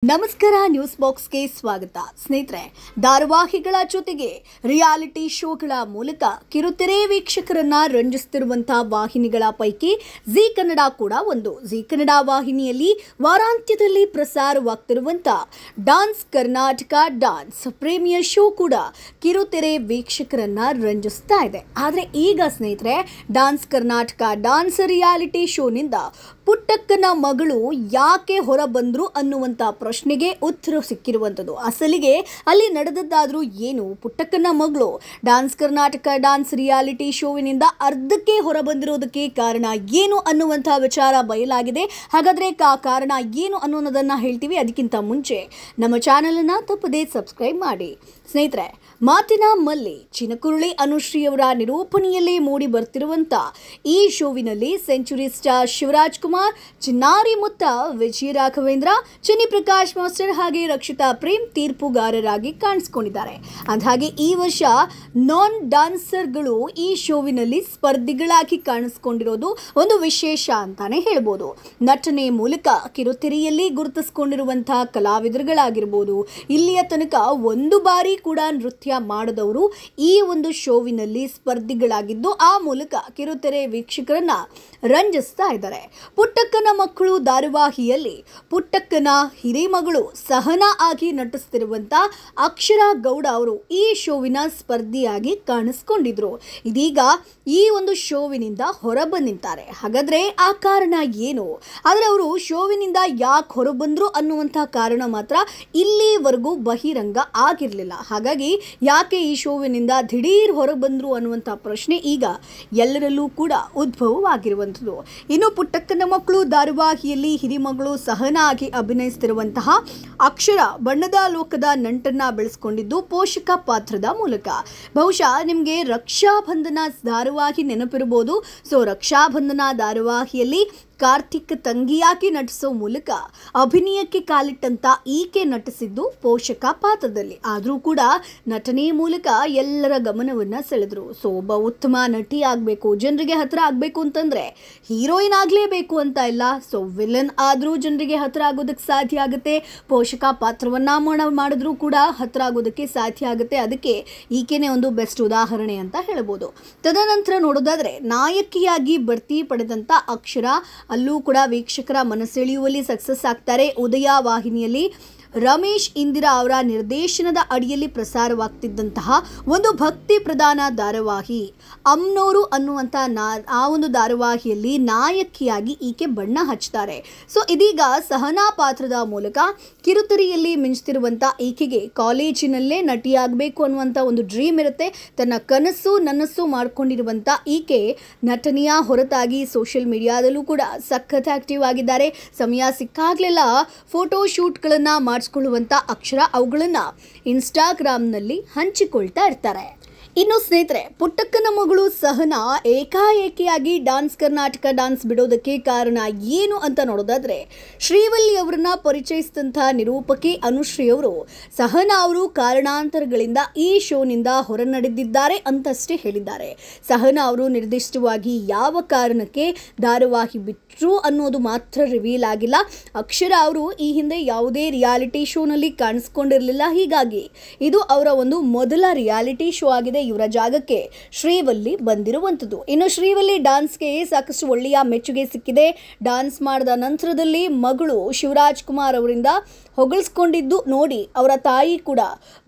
ನಮಸ್ಕಾರ ನ್ಯೂಸ್ ಬಾಕ್ಸ್ಗೆ ಸ್ವಾಗತ ಸ್ನೇಹಿತರೆ. ಧಾರಾವಾಹಿಗಳ ಜೊತೆಗೆ ರಿಯಾಲಿಟಿ ಶೋಗಳ ಮೂಲಕ ಕಿರುತೆರೆ ವೀಕ್ಷಕರನ್ನ ರಂಜಿಸುತ್ತಿರುವಂತಹ ವಾಹಿನಿಗಳ ಪೈಕಿ ಜಿ ಕನ್ನಡ ಕೂಡ ಒಂದು. ಜಿ ಕನ್ನಡ ವಾಹಿನಿಯಲ್ಲಿ ವಾರಾಂತ್ಯದಲ್ಲಿ ಪ್ರಸಾರವಾಗ್ತಿರುವಂತಹ dance Karnataka dance premier show ಕೂಡ ಕಿರುತೆರೆ ವೀಕ್ಷಕರನ್ನ ರಂಜಿಸ್ತಾ ಇದೆ. ಆದರೆ ಈಗ ಸ್ನೇಹಿತರೆ, ಡಾನ್ಸ್ ಕರ್ನಾಟಕ ಡಾನ್ಸ್ ರಿಯಾಲಿಟಿ ಶೋನಿಂದ ಪುಟ್ಟಕ್ಕನ ಮಗಳು ಯಾಕೆ ಹೊರ ಬಂದ್ರು ಅನ್ನುವಂಥ ಪ್ರಶ್ನೆಗೆ ಉತ್ತರ ಸಿಕ್ಕಿರುವಂಥದ್ದು. ಅಸಲಿಗೆ ಅಲ್ಲಿ ನಡೆದದ್ದಾದ್ರೂ ಏನು? ಪುಟ್ಟಕ್ಕನ ಮಗಳು ಡಾನ್ಸ್ ಕರ್ನಾಟಕ ಡಾನ್ಸ್ ರಿಯಾಲಿಟಿ ಶೋವಿನಿಂದ ಅರ್ಧಕ್ಕೆ ಹೊರ ಬಂದಿರೋದಕ್ಕೆ ಕಾರಣ ಏನು ಅನ್ನುವಂಥ ವಿಚಾರ ಬಯಲಾಗಿದೆ. ಹಾಗಾದ್ರೆ ಕಾರಣ ಏನು ಅನ್ನೋದನ್ನ ಹೇಳ್ತೀವಿ. ಅದಕ್ಕಿಂತ ಮುಂಚೆ ನಮ್ಮ ಚಾನೆಲ್ ಅನ್ನ ತಪ್ಪದೇ ಸಬ್ಸ್ಕ್ರೈಬ್ ಮಾಡಿ. ಸ್ನೇಹಿತರೆ, ಮಾತಿನ ಮಲ್ಲಿ ಚಿನಕುರುಳಿ ಅನುಶ್ರೀ ಅವರ ನಿರೂಪಣೆಯಲ್ಲಿ ಮೂಡಿ ಬರ್ತಿರುವಂತ ಈ ಶೋವಿನಲ್ಲಿ ಸೆಂಚುರಿ ಸ್ಟಾರ್ ಶಿವರಾಜ್ ಕುಮಾರ್, ಚಿನ್ನಾರಿ ಮುತ್ತ, ವಿಜಯ ರಾಘವೇಂದ್ರ, ಚಿನ್ನಿ ಪ್ರಕಾಶ್ ಮಾಸ್ಟರ್ ಹಾಗೆ ರಕ್ಷಿತಾ ಪ್ರೇಮ್ ತೀರ್ಪುಗಾರರಾಗಿ ಕಾಣಿಸಿಕೊಂಡಿದ್ದಾರೆ. ಅಂದಹಾಗೆ ಈ ವರ್ಷ ನಾನ್ ಡಾನ್ಸರ್ಗಳು ಈ ಶೋವಿನಲ್ಲಿ ಸ್ಪರ್ಧಿಗಳಾಗಿ ಕಾಣಿಸಿಕೊಂಡಿರೋದು ಒಂದು ವಿಶೇಷ ಅಂತಾನೆ ಹೇಳ್ಬೋದು. ನಟನೆ ಮೂಲಕ ಕಿರುತೆರೆಯಲ್ಲಿ ಗುರುತಿಸಿಕೊಂಡಿರುವಂತಹ ಕಲಾವಿದರುಗಳಾಗಿರ್ಬೋದು, ಇಲ್ಲಿಯ ತನಕ ಒಂದು ಬಾರಿ ಕೂಡ ನೃತ್ಯ ಮಾಡದವರು ಈ ಒಂದು ಶೋವಿನಲ್ಲಿ ಸ್ಪರ್ಧಿಗಳಾಗಿದ್ದು ಆ ಮೂಲಕ ಕಿರುತೆರೆ ವೀಕ್ಷಕರನ್ನ ರಂಜಿಸ್ತಾ ಇದ್ದಾರೆ. ಪುಟ್ಟಕ್ಕನ ಮಕ್ಕಳು ಧಾರಾವಾಹಿಯಲ್ಲಿ ಪುಟ್ಟಕ್ಕನ ಹಿರಿಮಗಳು ಸಹನಾ ಆಗಿ ನಟಿಸುತ್ತಿರುವಂತ ಅಕ್ಷರಾ ಗೌಡ ಅವರು ಈ ಶೋವಿನ ಸ್ಪರ್ಧಿಯಾಗಿ ಕಾಣಿಸಿಕೊಂಡಿದ್ರು. ಇದೀಗ ಈ ಒಂದು ಶೋವಿನಿಂದ ಹೊರಬಂದಿದ್ದಾರೆ. ಹಾಗಾದ್ರೆ ಆ ಕಾರಣ ಏನು? ಆದರೆ ಅವರು ಶೋವಿನಿಂದ ಯಾಕೆ ಹೊರಬಂದ್ರು ಅನ್ನುವಂತಹ ಕಾರಣ ಮಾತ್ರ ಇಲ್ಲಿವರೆಗೂ ಬಹಿರಂಗ ಆಗಿರಲಿಲ್ಲ. ಹಾಗಾಗಿ ಯಾಕೆ ಈ ಶೋವಿನಿಂದ ದಿಢೀರ್ ಹೊರಬಂದ್ರು ಅನ್ನುವಂಥ ಪ್ರಶ್ನೆ ಈಗ ಎಲ್ಲರಲ್ಲೂ ಕೂಡ ಉದ್ಭವವಾಗಿರುವಂಥದ್ದು. ಇನ್ನು ಪುಟ್ಟಕ್ಕನ ಮಕ್ಕಳು ಧಾರಾವಾಹಿಯಲ್ಲಿ ಹಿರಿಮಗಳು ಸಹನಾ ಆಗಿ ಅಭಿನಯಿಸುತ್ತಿರುವಂತಹ ಅಕ್ಷರ ಬಣ್ಣದ ಲೋಕದ ನಂಟನ್ನ ಬೆಳೆಸ್ಕೊಂಡಿದ್ದು ಪೋಷಕ ಪಾತ್ರದ ಮೂಲಕ. ಬಹುಶಃ ನಿಮಗೆ ರಕ್ಷಾಬಂಧನ ಧಾರಾವಾಹಿ ನೆನಪಿರಬಹುದು. ಸೊ ರಕ್ಷಾಬಂಧನ ಧಾರಾವಾಹಿಯಲ್ಲಿ ಕಾರ್ತಿಕ್ ತಂಗಿಯಾಗಿ ನಟಿಸೋ ಮೂಲಕ ಅಭಿನಯಕ್ಕೆ ಕಾಲಿಟ್ಟಂತ ಈಕೆ ನಟಿಸಿದ್ದು ಪೋಷಕ ಪಾತ್ರದಲ್ಲಿ. ಆದರೂ ಕೂಡ ನಟನೆ ಮೂಲಕ ಎಲ್ಲರ ಗಮನವನ್ನ ಸೆಳೆದ್ರು. ಸೊ ಒಬ್ಬ ಉತ್ತಮ ನಟಿ ಆಗಬೇಕು, ಜನರಿಗೆ ಹತ್ರ ಆಗಬೇಕು ಅಂತಂದ್ರೆ ಹೀರೋಯಿನ್ ಆಗಲೇಬೇಕು ಅಂತ ಇಲ್ಲ. ಸೊ ವಿಲನ್ ಆದರೂ ಜನರಿಗೆ ಹತ್ರ ಆಗೋದಕ್ಕೆ ಸಾಧ್ಯ ಆಗುತ್ತೆ, ಪೋಷಕ ಪಾತ್ರವನ್ನ ಮಾಡಿದ್ರೂ ಕೂಡ ಹತ್ರ ಆಗೋದಕ್ಕೆ ಸಾಧ್ಯ ಆಗುತ್ತೆ. ಅದಕ್ಕೆ ಈಕೆನೇ ಒಂದು ಬೆಸ್ಟ್ ಉದಾಹರಣೆ ಅಂತ ಹೇಳ್ಬೋದು. ತದನಂತರ ನೋಡೋದಾದ್ರೆ ನಾಯಕಿಯಾಗಿ ಬಡ್ತಿ ಪಡೆದಂತ ಅಕ್ಷರ ಅಲ್ಲೂ ಕೂಡ ವೀಕ್ಷಕರ ಮನಸೆಳೆಯುವಲ್ಲಿ ಸಕ್ಸಸ್ ಆಗ್ತಾರೆ. ಉದಯ ವಾಹಿನಿಯಲ್ಲಿ ರಮೇಶ್ ಇಂದಿರಾ ಅವರ ನಿರ್ದೇಶನದ ಅಡಿಯಲ್ಲಿ ಪ್ರಸಾರವಾಗ್ತಿದ್ದಂತಹ ಒಂದು ಭಕ್ತಿ ಪ್ರಧಾನ ಧಾರಾವಾಹಿ ಅಮ್ನೋರು ಅನ್ನುವಂಥ ಆ ಒಂದು ಧಾರಾವಾಹಿಯಲ್ಲಿ ನಾಯಕಿಯಾಗಿ ಈಕೆ ಬಣ್ಣ ಹಚ್ತಾರೆ. ಸೊ ಇದೀಗ ಸಹನಾ ಪಾತ್ರದ ಮೂಲಕ ಕಿರುತೆರೆಯಲ್ಲಿ ಮಿಂಚುತ್ತಿರುವಂಥ ಈಕೆಗೆ ಕಾಲೇಜಿನಲ್ಲೇ ನಟಿಯಾಗಬೇಕು ಅನ್ನುವಂಥ ಒಂದು ಡ್ರೀಮ್ ಇರುತ್ತೆ. ತನ್ನ ಕನಸು ನನಸು ಮಾಡಿಕೊಂಡಿರುವಂಥ ಈಕೆ ನಟನೆಯ ಹೊರತಾಗಿ ಸೋಷಿಯಲ್ ಮೀಡಿಯಾದಲ್ಲೂ ಕೂಡ ಸಖತ್ ಆಕ್ಟಿವ್ ಆಗಿದ್ದಾರೆ. ಸಮಯ ಸಿಕ್ಕಾಗಲೆಲ್ಲ ಫೋಟೋ ಶೂಟ್ಗಳನ್ನು ಮಾಡಿಸ್ಕೊಳ್ಳುವಂಥ ಅಕ್ಷರ ಅವುಗಳನ್ನು ಇನ್ಸ್ಟಾಗ್ರಾಮ್ನಲ್ಲಿ ಹಂಚಿಕೊಳ್ತಾ ಇರ್ತಾರೆ. ಇನ್ನು ಸ್ನೇಹಿತರೆ, ಪುಟ್ಟಕ್ಕನ ಮಗಳು ಸಹನಾ ಏಕಾಏಕಿಯಾಗಿ ಡಾನ್ಸ್ ಕರ್ನಾಟಕ ಡಾನ್ಸ್ ಬಿಡೋದಕ್ಕೆ ಕಾರಣ ಏನು ಅಂತ ನೋಡೋದಾದ್ರೆ, ಶ್ರೀವಲ್ಲಿ ಅವರನ್ನ ಪರಿಚಯಿಸಿದಂತಹ ನಿರೂಪಕಿ ಅನುಶ್ರೀ ಅವರು ಸಹನಾ ಅವರು ಕಾರಣಾಂತರಗಳಿಂದ ಈ ಶೋನಿಂದ ಹೊರ ನಡೆದಿದ್ದಾರೆ ಅಂತಷ್ಟೇ ಹೇಳಿದ್ದಾರೆ. ಸಹನಾ ಅವರು ನಿರ್ದಿಷ್ಟವಾಗಿ ಯಾವ ಕಾರಣಕ್ಕೆ ಧಾರಾವಾಹಿ ಬಿಟ್ಟರು ಅನ್ನೋದು ಮಾತ್ರ ರಿವೀಲ್ ಆಗಿಲ್ಲ. ಅಕ್ಷರ ಅವರು ಈ ಹಿಂದೆ ಯಾವುದೇ ರಿಯಾಲಿಟಿ ಶೋನಲ್ಲಿ ಕಾಣಿಸ್ಕೊಂಡಿರಲಿಲ್ಲ. ಹೀಗಾಗಿ ಇದು ಅವರ ಒಂದು ಮೊದಲ ರಿಯಾಲಿಟಿ ಶೋ ಆಗಿದೆ. ಇವರ ಜಾಗಕ್ಕೆ ಶ್ರೀವಲ್ಲಿ ಬಂದಿರುವಂಥದ್ದು. ಇನ್ನು ಶ್ರೀವಲ್ಲಿ ಡಾನ್ಸ್ಗೆ ಸಾಕಷ್ಟು ಒಳ್ಳೆಯ ಮೆಚ್ಚುಗೆ ಸಿಕ್ಕಿದೆ. ಡಾನ್ಸ್ ಮಾಡಿದ ನಂತರದಲ್ಲಿ ಮಗಳು ಶಿವರಾಜ್ ಕುಮಾರ್ ಅವರಿಂದ ಹೊಗಳಿಸ್ಕೊಂಡಿದ್ದು ನೋಡಿ ಅವರ ತಾಯಿ ಕೂಡ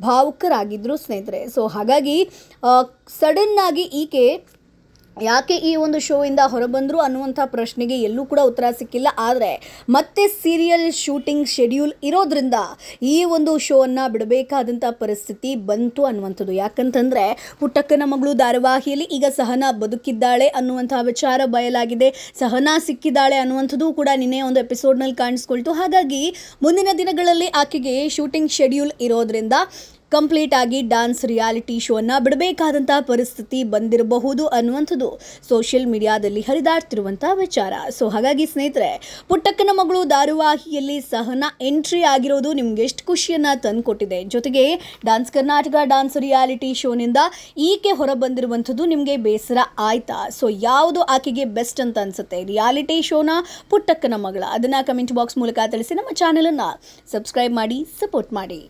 ಭಾವುಕರಾಗಿದ್ರು ಸ್ನೇಹಿತರೆ. ಸೊ ಹಾಗಾಗಿ ಸಡನ್ ಆಗಿ ಈಕೆ ಯಾಕೆ ಈ ಒಂದು ಶೋಯಿಂದ ಹೊರಬಂದರು ಅನ್ನುವಂಥ ಪ್ರಶ್ನೆಗೆ ಎಲ್ಲೂ ಕೂಡ ಉತ್ತರ ಸಿಕ್ಕಿಲ್ಲ. ಆದರೆ ಮತ್ತೆ ಸೀರಿಯಲ್ ಶೂಟಿಂಗ್ ಶೆಡ್ಯೂಲ್ ಇರೋದ್ರಿಂದ ಈ ಒಂದು ಶೋವನ್ನು ಬಿಡಬೇಕಾದಂಥ ಪರಿಸ್ಥಿತಿ ಬಂತು ಅನ್ನುವಂಥದ್ದು. ಯಾಕಂತಂದರೆ ಪುಟ್ಟಕ್ಕನ ಮಗಳು ಧಾರಾವಾಹಿಯಲ್ಲಿ ಈಗ ಸಹನಾ ಬದುಕಿದ್ದಾಳೆ ಅನ್ನುವಂಥ ವಿಚಾರ ಬಯಲಾಗಿದೆ. ಸಹನಾ ಸಿಕ್ಕಿದ್ದಾಳೆ ಅನ್ನುವಂಥದ್ದು ಕೂಡ ನಿನ್ನೆ ಒಂದು ಎಪಿಸೋಡ್ನಲ್ಲಿ ಕಾಣಿಸ್ಕೊಳ್ತು. ಹಾಗಾಗಿ ಮುಂದಿನ ದಿನಗಳಲ್ಲಿ ಆಕೆಗೆ ಶೂಟಿಂಗ್ ಶೆಡ್ಯೂಲ್ ಇರೋದ್ರಿಂದ ಕಂಪ್ಲೀಟ್ ಆಗಿ ಡ್ಯಾನ್ಸ್ ರಿಯಾಲಿಟಿ ಶೋನ ಬಿಡಬೇಕಾದಂಥ ಪರಿಸ್ಥಿತಿ ಬಂದಿರಬಹುದು ಅನ್ನುವಂಥದ್ದು ಸೋಷಿಯಲ್ ಮೀಡಿಯಾದಲ್ಲಿ ಹರಿದಾಡ್ತಿರುವಂಥ ವಿಚಾರ. ಸೊ ಹಾಗಾಗಿ ಸ್ನೇಹಿತರೆ, ಪುಟ್ಟಕ್ಕನ ಮಗಳು ಧಾರಾವಾಹಿಯಲ್ಲಿ ಸಹನಾ ಎಂಟ್ರಿ ಆಗಿರೋದು ನಿಮ್ಗೆ ಎಷ್ಟು ಖುಷಿಯನ್ನು ತಂದುಕೊಟ್ಟಿದೆ. ಜೊತೆಗೆ ಡ್ಯಾನ್ಸ್ ಕರ್ನಾಟಕ ಡ್ಯಾನ್ಸ್ ರಿಯಾಲಿಟಿ ಶೋನಿಂದ ಈಕೆ ಹೊರ ಬಂದಿರುವಂಥದ್ದು ನಿಮಗೆ ಬೇಸರ ಆಯ್ತಾ? ಸೊ ಯಾವುದು ಆಕೆಗೆ ಬೆಸ್ಟ್ ಅಂತ ಅನ್ಸುತ್ತೆ, ರಿಯಾಲಿಟಿ ಶೋನ ಪುಟ್ಟಕ್ಕನ ಮಗಳ? ಅದನ್ನು ಕಮೆಂಟ್ ಬಾಕ್ಸ್ ಮೂಲಕ ತಿಳಿಸಿ. ನಮ್ಮ ಚಾನೆಲನ್ನು ಸಬ್ಸ್ಕ್ರೈಬ್ ಮಾಡಿ, ಸಪೋರ್ಟ್ ಮಾಡಿ.